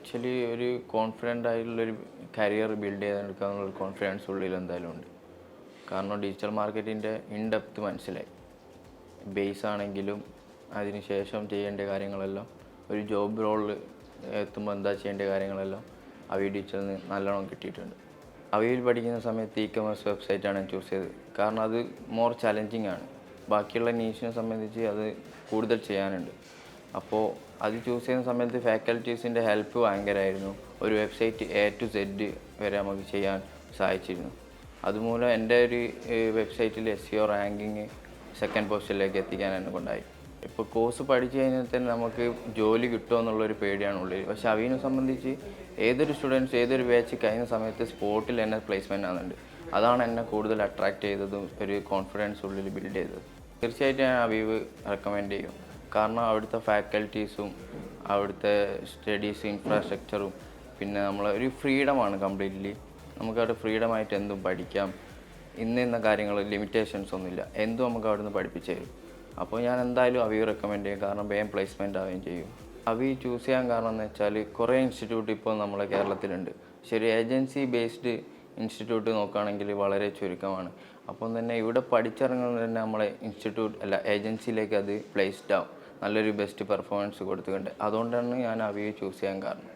Actually ഒരു confident ആയിട്ടുള്ളൊരു career build ചെയ്തെടുക്കാനുള്ളൊരു confidence ഉള്ളിൽ എന്തായാലും ഉണ്ട്. കാരണം ഡിജിറ്റൽ മാർക്കറ്റിൻ്റെ ഇൻഡെപ്ത് മനസ്സിലായി. ബേസ് ആണെങ്കിലും അതിനുശേഷം ചെയ്യേണ്ട കാര്യങ്ങളെല്ലാം ഒരു ജോബ് റോളിൽ എത്തുമ്പോൾ എന്താ ചെയ്യേണ്ട കാര്യങ്ങളെല്ലാം അവി ഡിജിറ്റലിൽ നിന്ന് നല്ലോണം കിട്ടിയിട്ടുണ്ട്. അവയിൽ പഠിക്കുന്ന സമയത്ത് ഇ-കൊമേഴ്സ് വെബ്സൈറ്റാണ് ചൂസ് ചെയ്തത്. കാരണം അത് മോർ ചലഞ്ചിങ് ആണ്. ബാക്കിയുള്ള നീഷിനെ സംബന്ധിച്ച് അത് കൂടുതൽ ചെയ്യാനുണ്ട്. അപ്പോൾ അത് ചൂസ് ചെയ്യുന്ന സമയത്ത് ഫാക്കൽറ്റീസിൻ്റെ ഹെൽപ്പ് ഭയങ്കരമായിരുന്നു. ഒരു വെബ്സൈറ്റ് A to Z വരെ നമുക്ക് ചെയ്യാൻ സഹായിച്ചിരുന്നു. അതുമൂലം എൻ്റെ ഒരു വെബ്സൈറ്റിൽ SEO റാങ്കിങ് സെക്കൻഡ് പൊസിഷനിലേക്ക് എത്തിക്കാൻ എന്നെ കൊണ്ടായി. ഇപ്പോൾ കോഴ്സ് പഠിച്ചു കഴിഞ്ഞാൽ തന്നെ നമുക്ക് ജോലി കിട്ടുമോ എന്നുള്ളൊരു പേടിയാണ് ഉള്ളിൽ. പക്ഷെ അവനെ സംബന്ധിച്ച് ഏതൊരു സ്റ്റുഡൻസ് ഏതൊരു ബാച്ച് കഴിഞ്ഞ സമയത്ത് സ്പോട്ടിൽ എന്നെ പ്ലേസ്മെൻ്റ് ആകുന്നുണ്ട്. അതാണ് എന്നെ കൂടുതൽ അട്രാക്റ്റ് ചെയ്തതും ഒരു കോൺഫിഡൻസ് ഉള്ളിൽ ബിൽഡ് ചെയ്തത്. തീർച്ചയായിട്ടും ഞാൻ അവീവ് റെക്കമെൻഡ് ചെയ്യും. കാരണം അവിടുത്തെ ഫാക്കൽറ്റീസും അവിടുത്തെ സ്റ്റഡീസ് ഇൻഫ്രാസ്ട്രക്ചറും പിന്നെ നമ്മളെ ഒരു ഫ്രീഡമാണ് കംപ്ലീറ്റ്ലി. നമുക്കവിടെ ഫ്രീഡമായിട്ട് എന്തും പഠിക്കാം. ഇന്ന കാര്യങ്ങൾ ലിമിറ്റേഷൻസ് ഒന്നുമില്ല. എന്തും നമുക്ക് അവിടുന്ന് പഠിപ്പിച്ചു തരും. അപ്പോൾ ഞാൻ എന്തായാലും അവീവ് റെക്കമെൻഡ് ചെയ്യും. കാരണം വേഗം പ്ലേസ്മെൻ്റ് ആവുകയും ചെയ്യും. അവി ചൂസ് ചെയ്യാൻ കാരണം എന്ന് വെച്ചാൽ കുറേ ഇൻസ്റ്റിറ്റ്യൂട്ട് ഇപ്പോൾ നമ്മളെ കേരളത്തിലുണ്ട്. ശരി, ഏജൻസി ബേസ്ഡ് ഇൻസ്റ്റിറ്റ്യൂട്ട് നോക്കുകയാണെങ്കിൽ വളരെ ചുരുക്കമാണ്. അപ്പം തന്നെ ഇവിടെ പഠിച്ചിറങ്ങുന്നത് തന്നെ നമ്മളെ ഏജൻസിയിലേക്ക് അത് പ്ലേസ്ഡ് ആവും. നല്ലൊരു ബെസ്റ്റ് പെർഫോമൻസ് കൊടുത്തുകൊണ്ട്. അതുകൊണ്ടാണ് ഞാൻ അവയെ ചൂസ് ചെയ്യാൻ കാരണം.